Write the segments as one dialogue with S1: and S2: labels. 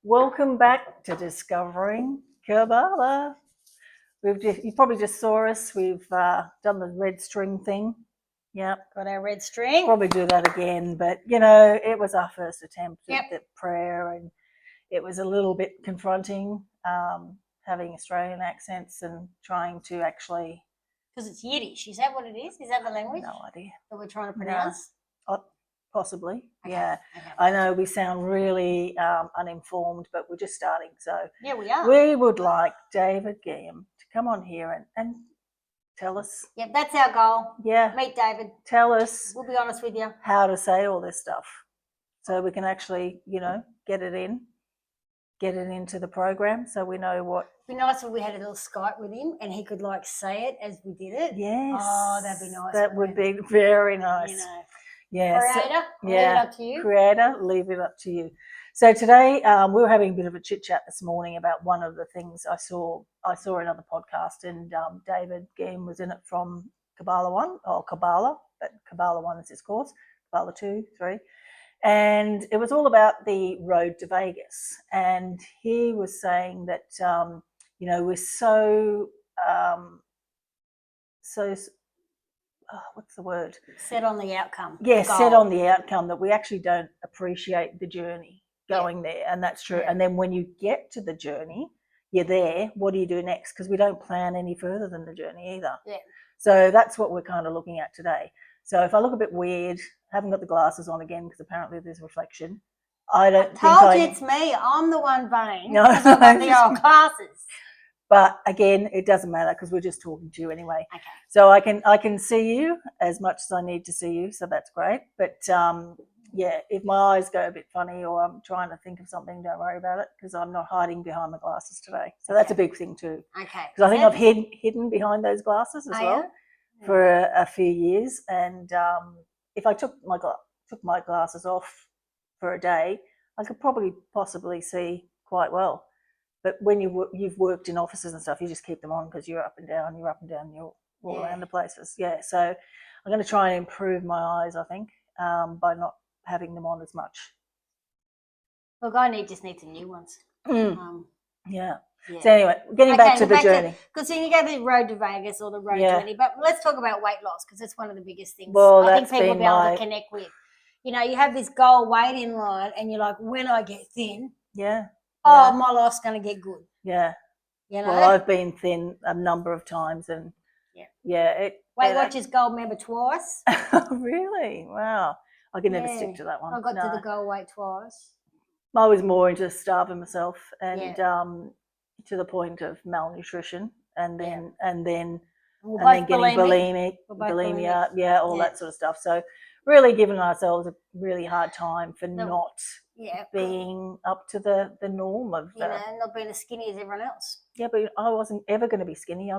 S1: Welcome back to Discovering Kabbalah. You probably just saw us. We've done the red string thing. Yeah,
S2: got our red string.
S1: Probably do that again, but it was our first attempt at the prayer, and it was a little bit confronting, having Australian accents and trying to actually.
S2: Because it's Yiddish. Is that what it is? Is that the language?
S1: No idea.
S2: That we're trying to pronounce?
S1: No. Possibly,
S2: okay.
S1: Yeah.
S2: Okay.
S1: I know we sound really uninformed, but we're just starting. So
S2: yeah, we are.
S1: We would like David Ghiyam to come on here and tell us.
S2: Yeah, that's our goal.
S1: Yeah.
S2: Meet David.
S1: Tell us.
S2: We'll be honest with you.
S1: How to say all this stuff, so we can actually, get it into the program, so we know what.
S2: It'd be nice if we had a little Skype with him and he could say it as we did it.
S1: Yes.
S2: Oh, that'd be nice.
S1: That would be very nice.
S2: Yeah. Creator, leave it up to you.
S1: Creator, leave it up to you. So today we were having a bit of a chit chat this morning about one of the things I saw another podcast, and David Ghiyam was in it from Kabbalah 1, or Kabbalah, but Kabbalah 1 is his course, Kabbalah 2, 3. And it was all about the road to Vegas. And he was saying that, we're so what's the word?
S2: Set on the outcome.
S1: Yeah, set on the outcome, that we actually don't appreciate the journey going there. And that's true. Yeah. And then when you get to the journey, you're there, what do you do next? Because we don't plan any further than the journey either.
S2: Yeah.
S1: So that's what we're kind of looking at today. So if I look a bit weird, I haven't got the glasses on again because apparently there's reflection. I
S2: told you it's me. I'm the one vain because I've got the old glasses.
S1: But again, it doesn't matter because we're just talking to you anyway.
S2: Okay.
S1: So I can see you as much as I need to see you, so that's great. But if my eyes go a bit funny or I'm trying to think of something, don't worry about it because I'm not hiding behind my glasses today. So that's a big thing too.
S2: Okay.
S1: Because I think I've hidden behind those glasses as well for a few years, and if I took my glasses off for a day, I could probably possibly see quite well. But when you've worked in offices and stuff, you just keep them on because you're up and down, you're all around the places. Yeah, so I'm going to try and improve my eyes, I think, by not having them on as much.
S2: Look, I just need some new ones.
S1: Yeah. So anyway, getting back to the journey.
S2: Because you go the road to Vegas or the road journey, but let's talk about weight loss because that's one of the biggest things I think people will be able to connect with. You have this goal weight in line and you're like, when I get thin, my life's going to get good.
S1: Yeah. Well, I've been thin a number of times, and
S2: Weight Watchers Gold member twice.
S1: Really? Wow. I can never stick to that one.
S2: I got to the goal weight twice.
S1: I was more into starving myself and to the point of malnutrition, and then getting bulimia, all that sort of stuff. So really giving ourselves a really hard time for not being up to the norm of
S2: not being as skinny as everyone else.
S1: Yeah, but I wasn't ever going to be skinny. I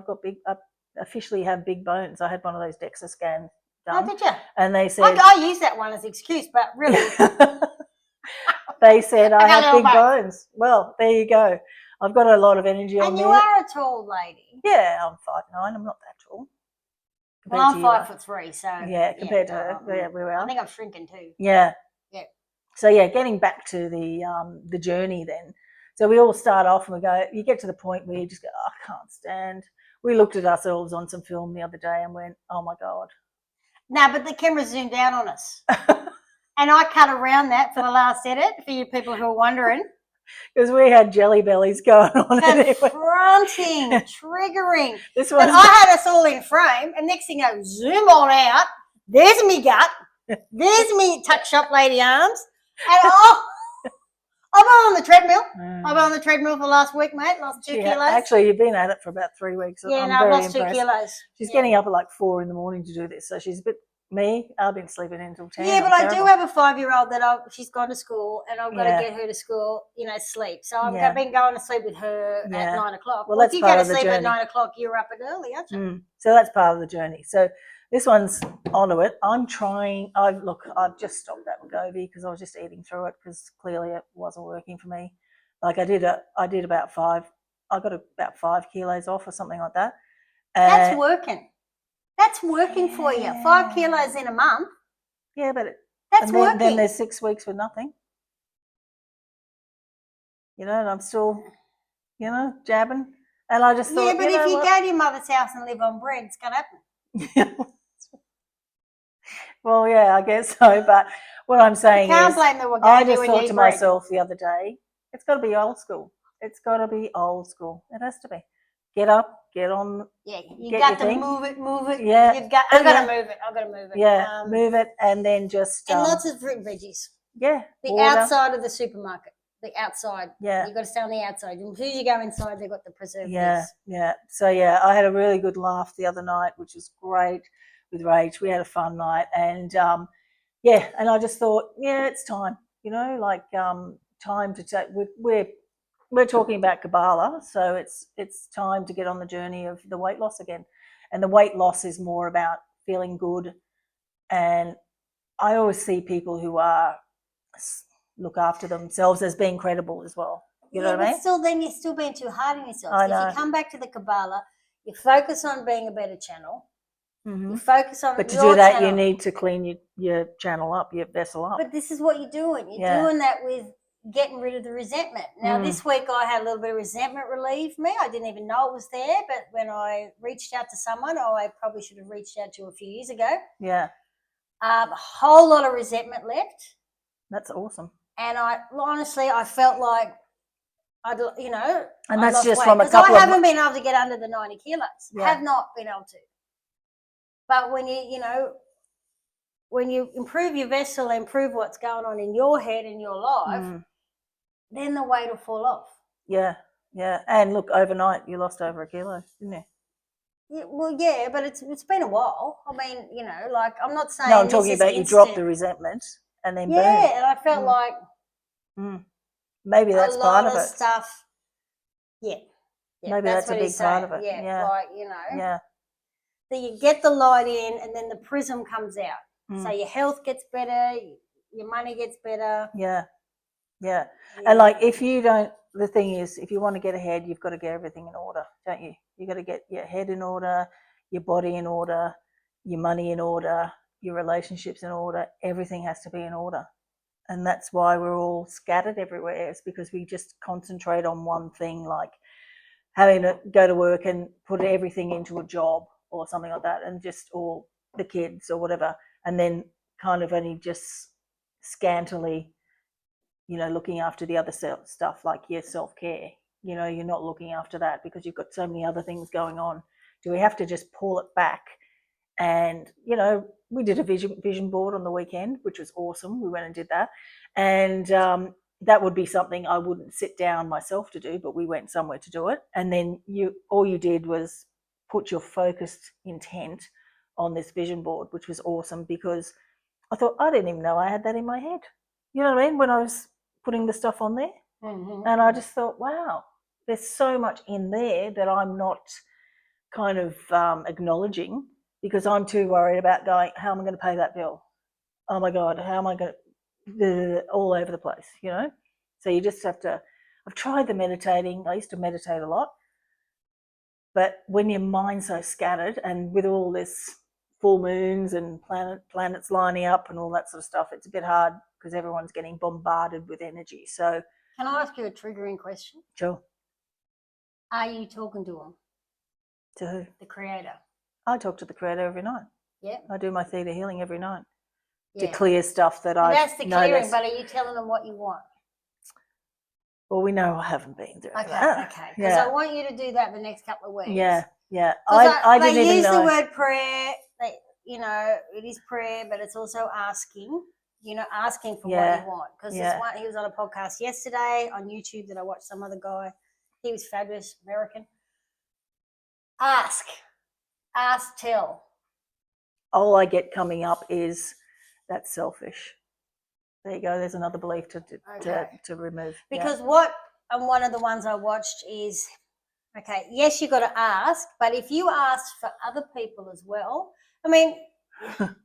S1: officially have big bones. I had one of those DEXA scans done.
S2: Oh, did you?
S1: And they said
S2: I use that one as an excuse, but really
S1: they said I have big bones. Well, there you go. I've got a lot of energy on me.
S2: And you are a tall lady.
S1: Yeah, I'm 5'9". I'm not that tall.
S2: Well, I'm 5'3", so
S1: compared to her, we are.
S2: I think I'm shrinking too.
S1: Yeah. So getting back to the journey then. So we all start off and we go. You get to the point where you just go, I can't stand. We looked at ourselves on some film the other day and went, oh my God.
S2: No, but the camera zoomed out on us, and I cut around that for the last edit for you people who are wondering.
S1: Because we had jelly bellies going on.
S2: Confronting, triggering.
S1: But
S2: I had us all in frame, and next thing you know, zoom on out. There's me gut. There's me tuck shop lady arms. And I've been on the treadmill. I've been on the treadmill for the last week, mate. Lost 2 kilos.
S1: Actually, you've been at it for about 3 weeks.
S2: Yeah, I've lost 2 kilos.
S1: She's getting up at like 4 a.m. to do this, so she's a bit. Me, I've been sleeping until 10.
S2: Yeah, but I do have a 5-year-old that she's gone to school, and I've got to get her to school, sleep. So I've been going to sleep with her at 9 o'clock. Well, if you go to sleep at 9 o'clock, you're up and early, aren't you?
S1: So that's part of the journey. So this one's onto it. I'm trying. I've just stopped that Wegovy because I was just eating through it because clearly it wasn't working for me. Like I did about 5. I got about 5 kilos off or something like that.
S2: That's working. That's working for you. 5 kilos in a month.
S1: Yeah, but
S2: that's working.
S1: Then there's 6 weeks with nothing. and I'm still, jabbing. And I just thought,
S2: yeah, but if you go to your mother's house and live on bread, it's going to happen.
S1: Well, yeah, I guess so. But what I'm saying is, I just thought to myself the other day, it's got to be old school. It's got to be old school. It has to be. Get up, get on.
S2: Yeah, you got to move it.
S1: Yeah,
S2: I've got to move it.
S1: Yeah, move it, and then just
S2: and lots of fruit and veggies.
S1: Yeah,
S2: the outside of the supermarket. The outside.
S1: Yeah,
S2: you got to stay on the outside. As soon as you go inside, they've got the preservatives.
S1: Yeah. So I had a really good laugh the other night, which was great with Rach. We had a fun night, and and I just thought, it's time. Time to take. We're talking about Kabbalah, so it's time to get on the journey of the weight loss again. And the weight loss is more about feeling good. And I always see people who look after themselves as being credible as well. You know what I mean?
S2: Still, then you're still being too hard on yourself. If you come back to the Kabbalah, you focus on being a better channel. You focus on.
S1: But to do that, you need to clean your channel up, your vessel up.
S2: But this is what you're doing. You're doing that with getting rid of the resentment. Now, this week I had a little bit of resentment relieve me. I didn't even know it was there, but when I reached out to someone, I probably should have reached out to a few years ago.
S1: Yeah.
S2: A whole lot of resentment left.
S1: That's awesome.
S2: And I felt like
S1: and that's just from a couple.
S2: I haven't been able to get under the 90 kilos. Have not been able to. But when when you improve your vessel, improve what's going on in your head and your life, then the weight will fall off.
S1: Yeah. And look, overnight you lost over 1 kilo, didn't you?
S2: Yeah, well, yeah, but it's been a while. I mean, I'm not saying.
S1: No, I'm talking about you dropped the resentment and then boom.
S2: Yeah, and I felt like
S1: maybe that's part of it.
S2: Stuff. Yeah.
S1: Maybe that's a big part of it.
S2: Yeah. Like, that you get the light in and then the prism comes out. So your health gets better, your money gets better.
S1: Yeah. And like if you don't, the thing is, if you want to get ahead, you've got to get everything in order, don't you? You've got to get your head in order, your body in order, your money in order, your relationships in order. Everything has to be in order. And that's why we're all scattered everywhere. It's because we just concentrate on one thing, like having to go to work and put everything into a job or something like that, and or the kids or whatever, and then kind of only just scantily, looking after the other stuff like your self-care. You're not looking after that because you've got so many other things going on. Do we have to just pull it back? And, we did a vision board on the weekend, which was awesome. We went and did that. And that would be something I wouldn't sit down myself to do, but we went somewhere to do it. And then all you did was put your focused intent on this vision board, which was awesome because I thought, I didn't even know I had that in my head. You know what I mean? When I was putting the stuff on there. And I just thought, wow, there's so much in there that I'm not kind of acknowledging because I'm too worried about going, how am I going to pay that bill? Oh my God, how am I going to, all over the place, So you just have to, I've tried the meditating. I used to meditate a lot. But when your mind's so scattered and with all this full moons and planets lining up and all that sort of stuff, it's a bit hard because everyone's getting bombarded with energy. So
S2: can I ask you a triggering question?
S1: Sure.
S2: Are you talking to him?
S1: To who?
S2: The Creator.
S1: I talk to the Creator every night.
S2: Yeah.
S1: I do my theta healing every night to clear stuff that I.
S2: That's the clearing, but are you telling them what you want?
S1: Well, we know I haven't been doing
S2: that. Okay. Because I want you to do that the next couple of weeks.
S1: Yeah. I didn't even know. They use
S2: the word prayer. It is prayer, but it's also asking. Asking for what you want. Because he was on a podcast yesterday on YouTube that I watched. Some other guy. He was fabulous, American. Ask, tell.
S1: All I get coming up is that's selfish. There you go. There's another belief to remove.
S2: Because one of the ones I watched is, yes, you got to ask, but if you ask for other people as well, I mean,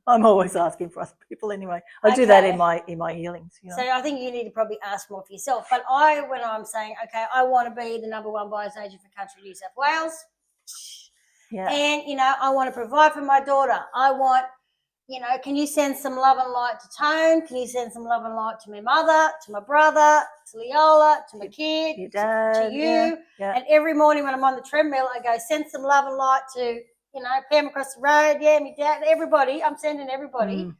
S1: I'm always asking for other people anyway. I do that in my healings.
S2: So I think you need to probably ask more for yourself. But when I'm saying, I want to be the number one buyer's agent for country New South Wales. Yeah. And, I want to provide for my daughter. I want, you know, can you send some love and light to Tone? Can you send some love and light to my mother, to my brother, to Leola, to my kid,
S1: your dad,
S2: to you?
S1: Yeah.
S2: And every morning when I'm on the treadmill, I go, send some love and light to, you know, Pam across the road, my dad, everybody. I'm sending everybody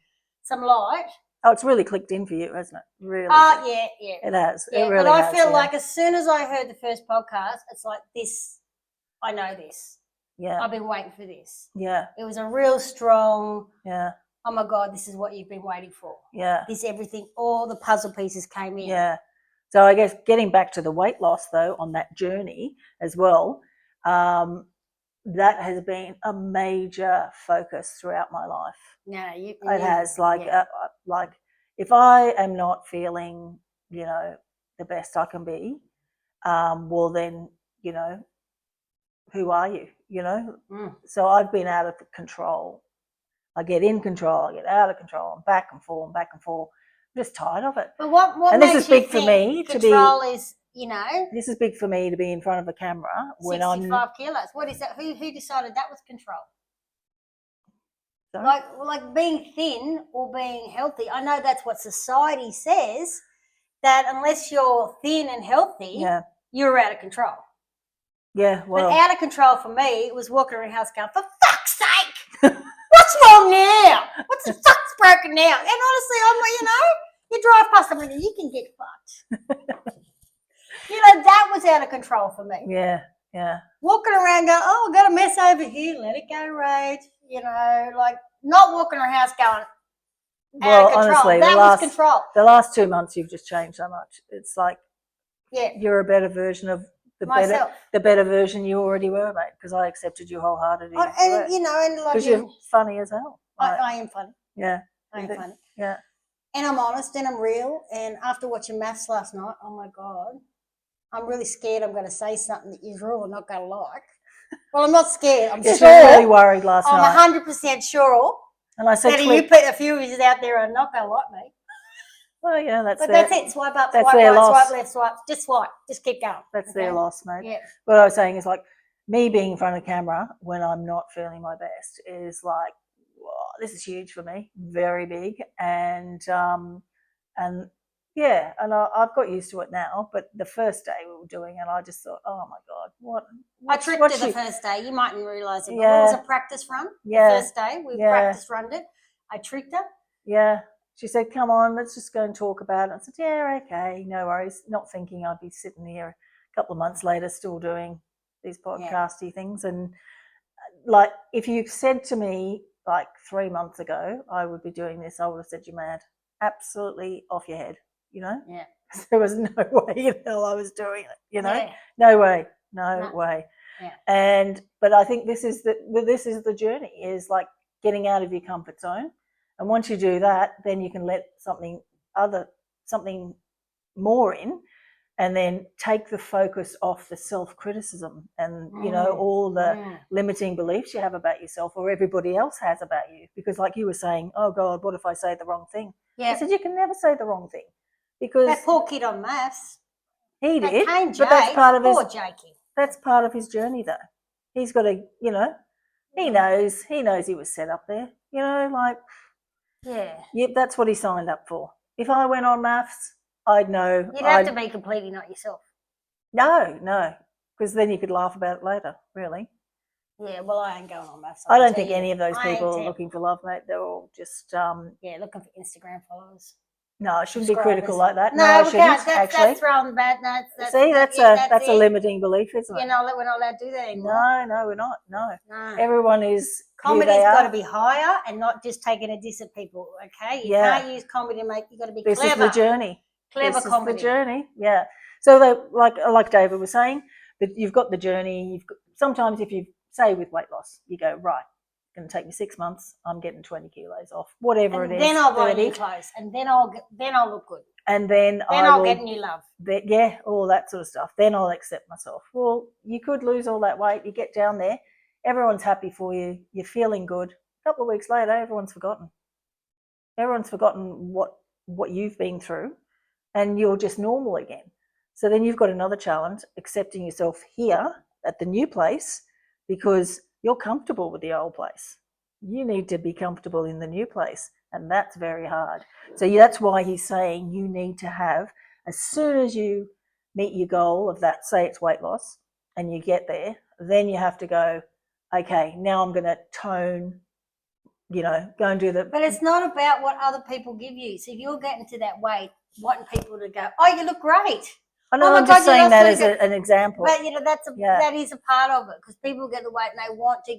S2: some light.
S1: Oh, it's really clicked in for you, hasn't it? Really?
S2: Oh, yeah.
S1: It has.
S2: Yeah,
S1: it really
S2: but I
S1: has,
S2: feel like as soon as I heard the first podcast, it's like this, I know this.
S1: Yeah.
S2: I've been waiting for this.
S1: Yeah.
S2: It was a real strong,
S1: yeah.
S2: Oh my God, this is what you've been waiting for.
S1: Yeah.
S2: This everything, all the puzzle pieces came in.
S1: Yeah. So I guess getting back to the weight loss though, on that journey as well, that has been a major focus throughout my life.
S2: Yeah,
S1: it has. Like if I am not feeling, you know, the best I can be, well then, you know, who are you? You know. So I've been out of control. I get in control. I get out of control. I'm back and forth. I'm just tired of it.
S2: But what
S1: and
S2: makes
S1: this is big for me to be.
S2: Control is, you know.
S1: This is big for me to be in front of a camera when
S2: 65 kilos. What is that? Who decided that was control?
S1: Sorry?
S2: Like being thin or being healthy. I know that's what society says, that unless you're thin and healthy, you're out of control.
S1: Yeah, well.
S2: But out of control for me was walking around the house going, for fuck's sake, what's wrong now? What's the fuck's broken now? And honestly, I'm like, you know, you drive past somebody, you can get fucked. You know, that was out of control for me.
S1: Yeah.
S2: Walking around going, oh, I've got a mess over here, let it go, Rach. You know, like not walking around the house going, out of control.
S1: Honestly,
S2: that was control.
S1: The last 2 months you've just changed so much. It's like you're a better version of the better version you already were, mate, because I accepted you wholeheartedly.
S2: And you know, and like
S1: because you're funny as hell.
S2: I am funny.
S1: Yeah.
S2: I am funny.
S1: Yeah.
S2: And I'm honest and I'm real. And after watching maths last night, oh my God, I'm really scared I'm going to say something that you're really not going to like. Well, I'm not scared. I'm sure.
S1: You were really worried last night.
S2: I'm 100% sure.
S1: And I said,
S2: that you put a few of you out there are not going to like me.
S1: Well, yeah, that's
S2: it. Swipe up,
S1: that's
S2: swipe
S1: their
S2: right,
S1: loss.
S2: swipe left, swipe. Just swipe. Just keep going.
S1: That's their loss, mate.
S2: Yeah.
S1: What I was saying is like me being in front of the camera when I'm not feeling my best is like, whoa, this is huge for me, very big, and yeah, and I've got used to it now. But the first day we were doing it, I just thought, oh my God, what
S2: I tricked her the first day. You mightn't realise it, but it was a practice run.
S1: Yeah.
S2: The first day we practice run it. I tricked her.
S1: Yeah. She said, come on, let's just go and talk about it. I said, yeah, okay, no worries. Not thinking I'd be sitting here a couple of months later still doing these podcasty things. And like, if you said to me like 3 months ago I would be doing this, I would have said, you're mad. Absolutely off your head, you know?
S2: Yeah.
S1: There was no way in hell I was doing it, you know? Yeah. No way. No way. Yeah. But I think this is the journey, is like getting out of your comfort zone. And once you do that, then you can let something more in, and then take the focus off the self-criticism and, you know, all the limiting beliefs you have about yourself or everybody else has about you. Because like you were saying, oh God, what if I say the wrong thing? Yeah. I said, you can never say the wrong thing. Because
S2: that poor kid on maths.
S1: He did.
S2: But
S1: that's part of
S2: Jakey.
S1: That's part of his journey though. He's got to, you know, he knows he was set up there, you know, like, yeah, that's what he signed up for. If I went on maths, I'd know.
S2: You'd have to be completely not yourself.
S1: No, because then you could laugh about it later, really.
S2: Yeah, well, I ain't going on maths.
S1: I don't think any of those people are looking for love, mate. They're all just...
S2: looking for Instagram followers.
S1: No, I shouldn't be critical like that.
S2: No, I shouldn't, that's throwing bad notes.
S1: See, that's a limiting belief, isn't it?
S2: We're not allowed to do that anymore.
S1: No, we're not. No. Everyone is...
S2: Comedy's got to be higher and not just taking a diss at people, okay? You can't use comedy to make... You've got to be clever.
S1: This is the journey.
S2: Clever comedy.
S1: This is the journey, yeah. So, like David was saying, that you've got the journey. Sometimes if you say with weight loss, you go, right, it's going to take me 6 months. I'm getting 20 kilos off, whatever it is.
S2: Then I'll buy new clothes, and then I'll look good.
S1: And then
S2: I'll get new love.
S1: All that sort of stuff. Then I'll accept myself. Well, you could lose all that weight. You get down there, everyone's happy for you. You're feeling good. A couple of weeks later, everyone's forgotten. Everyone's forgotten what you've been through, and you're just normal again. So then you've got another challenge, accepting yourself here at the new place, because you're comfortable with the old place. You need to be comfortable in the new place, and that's very hard. So that's why he's saying you need to have, as soon as you meet your goal of that, say it's weight loss, and you get there, then you have to go, okay, now I'm going to tone, go and do the...
S2: But it's not about what other people give you. So if you're getting to that weight, wanting people to go, oh, you look great.
S1: I know, I'm just saying that as an example.
S2: But, that is a part of it, because people get the weight and they want to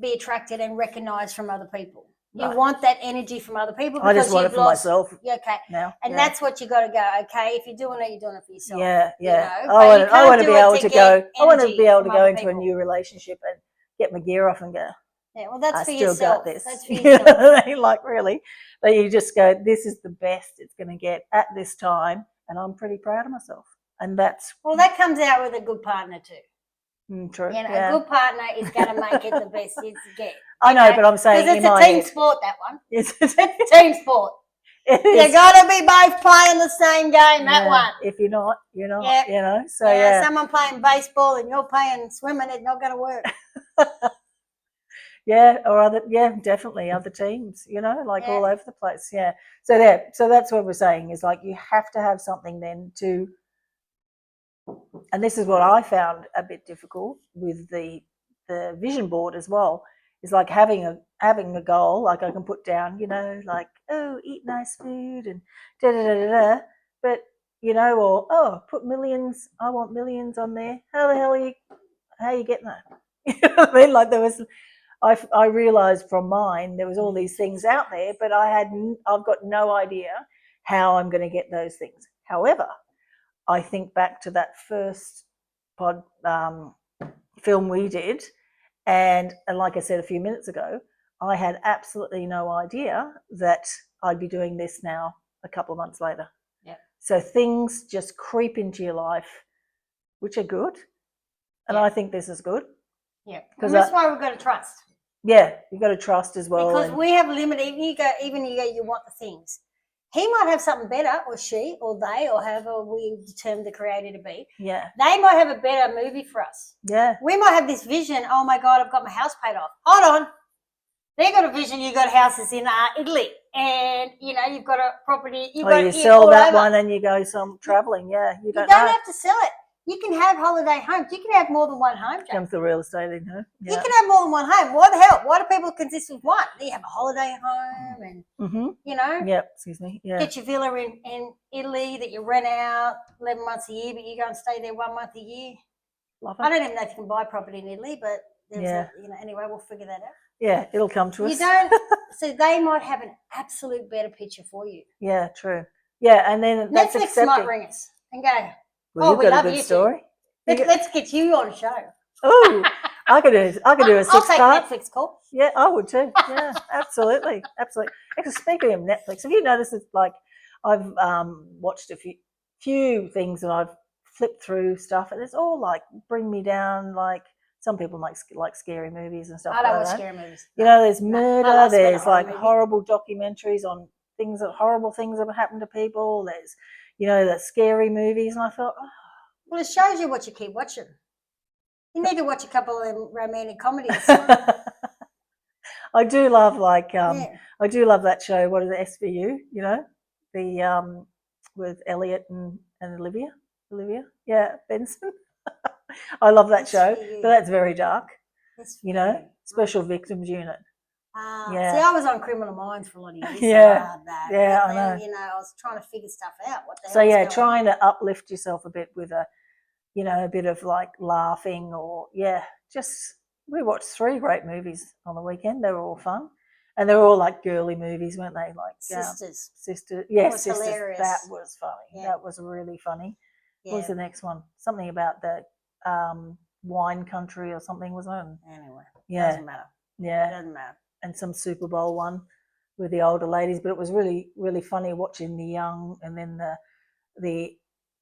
S2: be attracted and recognised from other people. You want that energy from other people.
S1: I just want it for myself.
S2: Yeah, okay.
S1: Now.
S2: And that's what you got to go. Okay, if you're doing it, you're doing it for yourself.
S1: Yeah, yeah. I want to be able to go. I want to be able to go into a new relationship and get my gear off and go.
S2: Yeah, well, that's for
S1: yourself. I still got this.
S2: That's for yourself.
S1: Like, really, that you just go, this is the best it's going to get at this time, and I'm pretty proud of myself. And that's...
S2: Well, that comes out with a good partner too.
S1: True.
S2: A good partner is going to make it the best you can get.
S1: I know, but I'm saying
S2: because it's a team sport, that one.
S1: It's
S2: a team sport. You got to be both playing the same game. That one.
S1: If you're not, you're not.
S2: Yep.
S1: So
S2: someone playing baseball and you're playing swimming, it's not going to work.
S1: Definitely other teams. All over the place. Yeah. So that's what we're saying is like you have to have something then to. And this is what I found a bit difficult with the vision board as well, is like having a goal, like I can put down, like, oh, eat nice food and da-da-da-da-da, but, or, put millions, I want millions on there. How the hell how are you getting that? You know what I mean? Like I realised from mine, there was all these things out there, but I've got no idea how I'm going to get those things. However, I think back to that first film we did, and like I said a few minutes ago, I had absolutely no idea that I'd be doing this now a couple of months later.
S2: Yeah.
S1: So things just creep into your life, which are good, and I think this is good.
S2: Yeah, because that's why we've got to trust.
S1: Yeah, you've got to trust as well.
S2: Because we have limited. You want the things. He might have something better, or she, or they, or however we determine the creator to be.
S1: Yeah.
S2: They might have a better movie for us.
S1: Yeah.
S2: We might have this vision, oh my God, I've got my house paid off. Hold on. They got a vision, you got houses in Italy. And, you've got a property.
S1: You sell that one and you go some travelling. Yeah. You don't
S2: have to sell it. You can have holiday homes. You can have more than one home, Jack.
S1: Comes the real estate in, huh? Yeah.
S2: You can have more than one home. Why the hell? Why do people consist with one? You have a holiday home and,
S1: Yep, excuse me. Yeah.
S2: Get your villa in Italy that you rent out 11 months a year, but you go and stay there 1 month a year.
S1: Love it.
S2: I don't even know if you can buy property in Italy, but anyway, we'll figure that out.
S1: Yeah, it'll come to us.
S2: You don't. So they might have an absolute better picture for you.
S1: Yeah, true. Yeah, and then that's
S2: Netflix might ring us and go,
S1: well, you've got a good story.
S2: Let's get you on a show.
S1: Oh, I could do a 6-part.
S2: I'll take Netflix call.
S1: Yeah, I would too. Yeah, absolutely. Actually, speaking of Netflix, have you noticed it's like I've watched a few things and I've flipped through stuff and it's all like bring me down. Like some people like scary movies and stuff.
S2: I don't watch scary movies.
S1: There's murder. There's like horrible documentaries on horrible things that have happened to people. There's the scary movies, and I thought, oh.
S2: Well, it shows you what you keep watching. You need to watch a couple of romantic comedies.
S1: I do love I do love that show. What is it, SVU? The with Elliot and Olivia. Yeah, Benson. I love that show, but that's very dark. Special Victims Unit.
S2: See, I was on Criminal Minds for a lot of years.
S1: Yeah, I know.
S2: I was trying to figure stuff out. What the hell
S1: trying to uplift yourself a bit with a bit of like laughing or we watched 3 great movies on the weekend. They were all fun, and they were all like girly movies, weren't they? Like
S2: Sisters.
S1: Sisters.
S2: Hilarious.
S1: That was funny.
S2: Yeah.
S1: That was really funny.
S2: Yeah.
S1: What was the next one? Something about the wine country or something, wasn't it?
S2: Anyway,
S1: doesn't
S2: matter.
S1: Yeah,
S2: it doesn't matter.
S1: And some Super Bowl one with the older ladies, but it was really, really funny watching the young and then the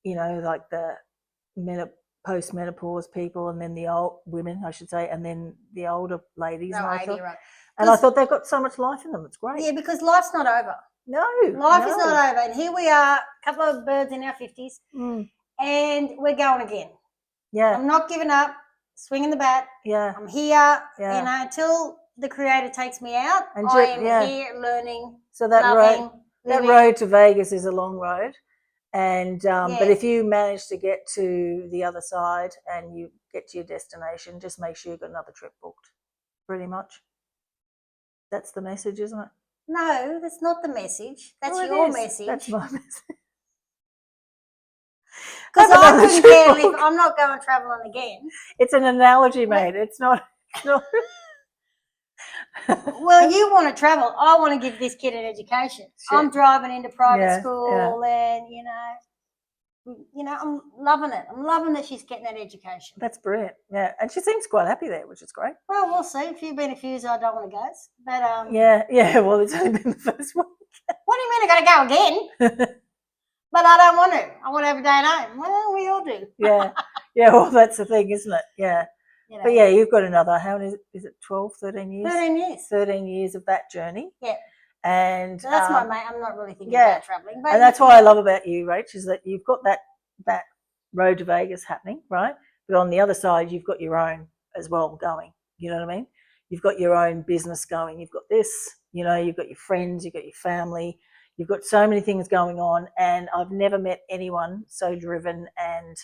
S1: like the post-menopause people and then the old women, I should say, and then the older ladies.
S2: No,
S1: and I thought they've got so much life in them. It's great.
S2: Yeah, because life's not over.
S1: No.
S2: Life is not over. And here we are, a couple of birds in our 50s, and we're going again.
S1: Yeah.
S2: I'm not giving up, swinging the bat.
S1: Yeah.
S2: I'm here, until the Creator takes me out, and I am here learning.
S1: So that road to Vegas is a long road, and but if you manage to get to the other side and you get to your destination, just make sure you've got another trip booked. Pretty much, that's the message, isn't it?
S2: No, that's not the message. That's your message.
S1: That's my message.
S2: Because I couldn't care if I'm not going travelling again.
S1: It's an analogy, mate. It's not.
S2: Well, you want to travel. I want to give this kid an education. Shit. I'm driving into private school, and I'm loving it. I'm loving that she's getting that education.
S1: That's brilliant. Yeah, and she seems quite happy there, which is great.
S2: Well, we'll see. If you've been a few years, I don't want to go. But
S1: yeah. Well, it's only been the first one.
S2: What do you mean I got to go again? But I don't want to. I want to have a day at home. Well, we all do.
S1: Yeah. Well, that's the thing, isn't it? Yeah. But yeah, you've got another, how many is it, 12, 13 years?
S2: 13 years.
S1: 13 years of that journey.
S2: Yeah.
S1: And
S2: so that's my mate. I'm not really thinking about travelling.
S1: And that's what I love about you, Rach, is that you've got that road to Vegas happening, right? But on the other side, you've got your own as well going. You know what I mean? You've got your own business going. You've got this, you've got your friends, you've got your family. You've got so many things going on, and I've never met anyone so driven and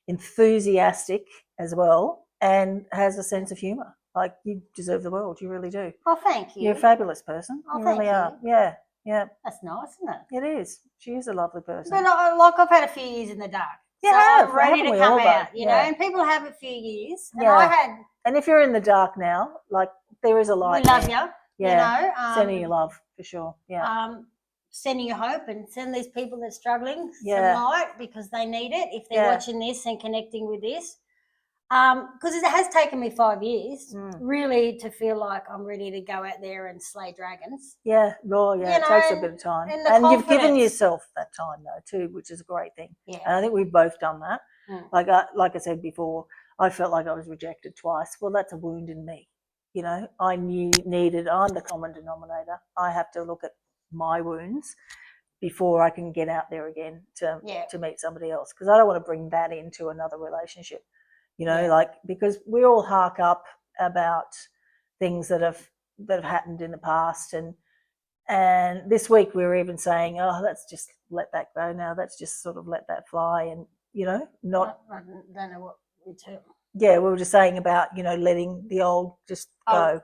S1: enthusiastic as well, and has a sense of humour. Like, you deserve the world. You really do.
S2: Oh, thank you.
S1: You're a fabulous person.
S2: Oh,
S1: you really are. Yeah.
S2: That's nice, isn't it?
S1: It is. She is a lovely person.
S2: But I've had a few years in the dark.
S1: Yeah,
S2: so I'm ready to come out, you know, and people have a few years. And
S1: and if you're in the dark now, like, there is a light.
S2: We love you.
S1: Yeah. Sending you love, for sure. Yeah.
S2: Sending you hope, and send these people that are struggling some light, because they need it if they're watching this and connecting with this. Because it has taken me 5 years really to feel like I'm ready to go out there and slay dragons.
S1: Yeah, well, it takes a bit of time. And you've given yourself that time, though, too, which is a great thing.
S2: Yeah.
S1: And I think we've both done that. Like I said before, I felt like I was rejected twice. Well, that's a wound in me. I I'm the common denominator. I have to look at my wounds before I can get out there again to meet somebody else, because I don't want to bring that into another relationship, because we all hark up about things that have happened in the past, and this week we were even saying, oh, let's just let that go now, let's just sort of let that fly, and not
S2: I don't know what we took.
S1: Yeah, we were just saying about letting the old just go,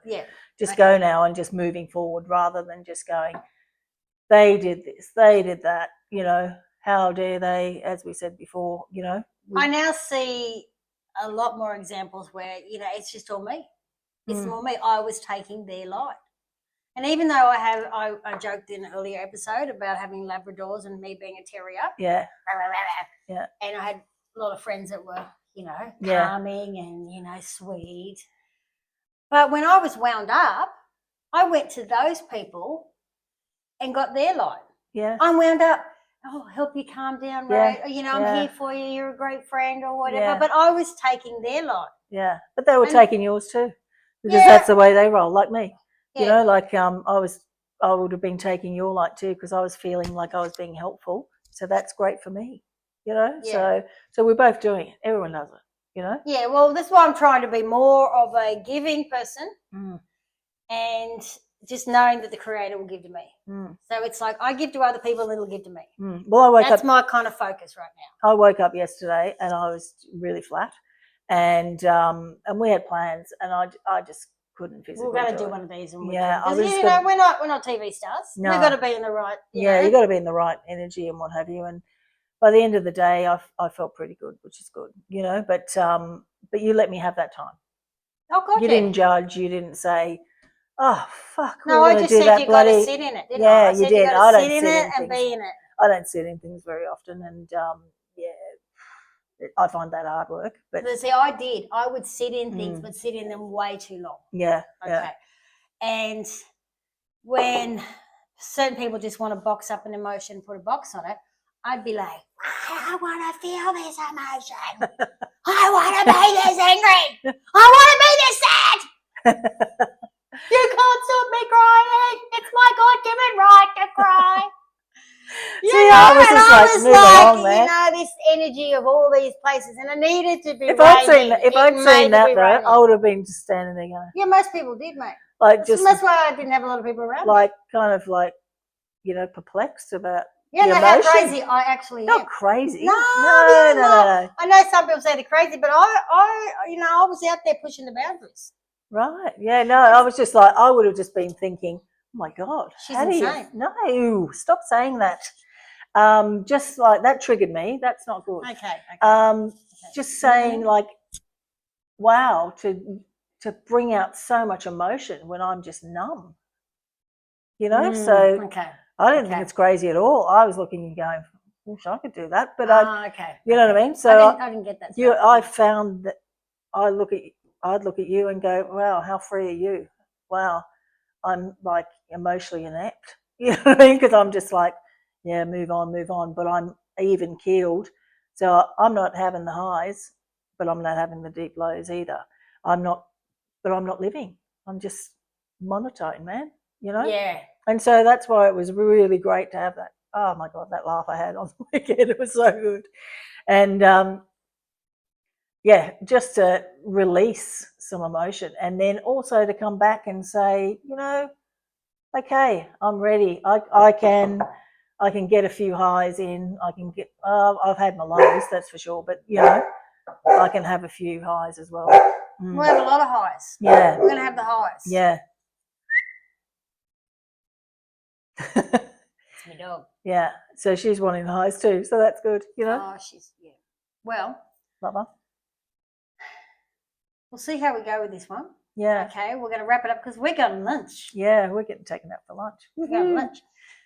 S1: go now, and just moving forward, rather than just going, they did this, they did that, how dare they, as we said before,
S2: I now see a lot more examples where, it's just all me. It's all me. I was taking their light. And even though I joked in an earlier episode about having Labradors and me being a terrier.
S1: Yeah.
S2: And I had a lot of friends that were, calming and, sweet. But when I was wound up, I went to those people and got their light.
S1: Yeah.
S2: I'm wound up. Oh, help you calm down, right? I'm here for you. You're a great friend or whatever.
S1: Yeah.
S2: But I was taking their light.
S1: Yeah. But they were taking yours too, because that's the way they roll, like me.
S2: Yeah.
S1: I would have been taking your light too, because I was feeling like I was being helpful. So that's great for me,
S2: Yeah.
S1: So we're both doing it. Everyone does it,
S2: Yeah, well, that's why I'm trying to be more of a giving person, and just knowing that the Creator will give to me. So it's like I give to other people and it'll give to me.
S1: Well,
S2: that's my kind of focus right now.
S1: I woke up yesterday and I was really flat, and we had plans, and I just couldn't physically.
S2: We're going to do one of these, and we're not TV stars.
S1: No.
S2: We've got to be in the right.
S1: You got to be in the right energy and what have you. And by the end of the day, I felt pretty good, which is good, But you let me have that time.
S2: Oh God,
S1: you didn't judge. You didn't say, "Oh fuck."
S2: No, I just said you got to sit in it. Didn't I?
S1: You did.
S2: I don't sit in it and be in it.
S1: I don't sit in things very often, and I find that hard work. But
S2: see, I did. I would sit in things, but sit in them way too long.
S1: Yeah.
S2: Okay.
S1: Yeah.
S2: And when certain people just want to box up an emotion, put a box on it, I'd be like, I want to feel this emotion. I want to be this angry. I want to be this sad. You can't stop me crying. It's my God-given right to cry.
S1: I was like,
S2: this energy of all these places, and I needed to be.
S1: If I'd seen that, though, I would have been just standing there going.
S2: Yeah, most people did, mate.
S1: like
S2: that's why I didn't have a lot of people around.
S1: Like kind of like, perplexed about.
S2: Yeah, no, how crazy I actually am.
S1: Not crazy.
S2: No. I know some people say they're crazy, but I was out there pushing the boundaries.
S1: Right. Yeah. No, I was just like, I would have just been thinking, oh my God,
S2: she's insane.
S1: No, stop saying that. Just like that triggered me. That's not good.
S2: Okay.
S1: Just saying like, wow, to bring out so much emotion when I'm just numb. So I didn't think it's crazy at all. I was looking and going, wish I could do that, but you know what I mean. So
S2: I didn't get that.
S1: I found that I'd look at you and go, wow, how free are you? Wow, I'm like emotionally inept. You know what I mean? Because I'm just like, yeah, move on. But I'm even keeled, so I'm not having the highs, but I'm not having the deep lows either. I'm not living. I'm just monotone, man.
S2: Yeah.
S1: And so that's why it was really great to have that. Oh my God, that laugh I had on the weekend, it was so good. And just to release some emotion, and then also to come back and say, okay, I'm ready. I can get a few highs in. I can get. I've had my lows, that's for sure. But I can have a few highs as well.
S2: We'll have a lot of highs.
S1: Yeah,
S2: we're gonna have the highs.
S1: Yeah.
S2: It's my dog.
S1: Yeah, so she's wanting highs too, so that's good,
S2: Oh, well.
S1: Mama.
S2: We'll see how we go with this one.
S1: Yeah.
S2: Okay, we're going to wrap it up because we're going to lunch.
S1: Yeah, we're getting taken out for lunch.
S2: We're going to lunch.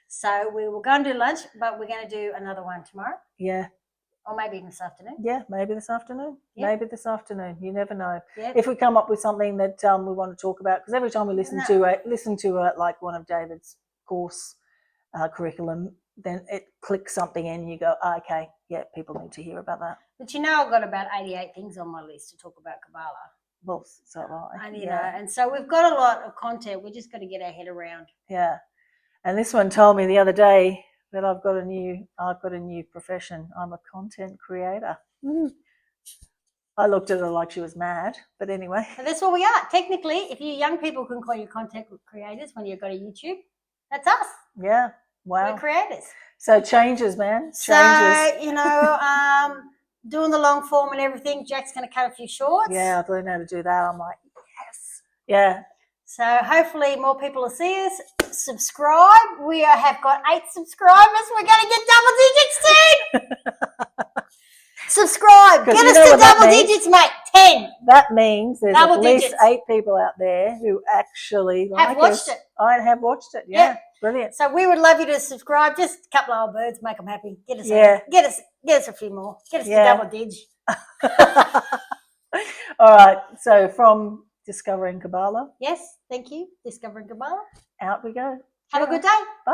S2: So we will go and do lunch, but we're going to do another one tomorrow.
S1: Yeah.
S2: Or maybe even this afternoon.
S1: Yeah, maybe this afternoon. Yeah. Maybe this afternoon. You never know.
S2: Yeah.
S1: If we come up with something that we want to talk about, because every time we listen to like one of David's course curriculum, then it clicks something in and you go, okay, yeah, people need to hear about that.
S2: But I've got about 88 things on my list to talk about Kabbalah.
S1: Well, so have I.
S2: And, and so we've got a lot of content. We just got to get our head around.
S1: Yeah. And this one told me the other day that I've got a new profession. I'm a content creator. I looked at her like she was mad, but anyway.
S2: So that's what we are. Technically, if you young people can call you content creators when you've got a YouTube, that's us.
S1: Yeah. Wow.
S2: We're creators.
S1: So changes, man.
S2: So, doing the long form and everything, Jack's going to cut a few shorts.
S1: Yeah, I've learned how to do that. I'm like, yes. Yeah.
S2: So hopefully more people will see us. Subscribe. We have got 8 subscribers. We're going to get double digits soon. Subscribe. Get us to double digits, mate. 10.
S1: That means there's
S2: double
S1: at least 8 people out there who actually
S2: have watched it.
S1: I have watched it. Yeah. Brilliant.
S2: So we would love you to subscribe. Just a couple of old birds, make them happy. Get us a few more. Get us to double dig.
S1: All right. So from Discovering Kabbalah.
S2: Yes, thank you. Discovering Kabbalah.
S1: Out we go.
S2: Have a good day. Bye.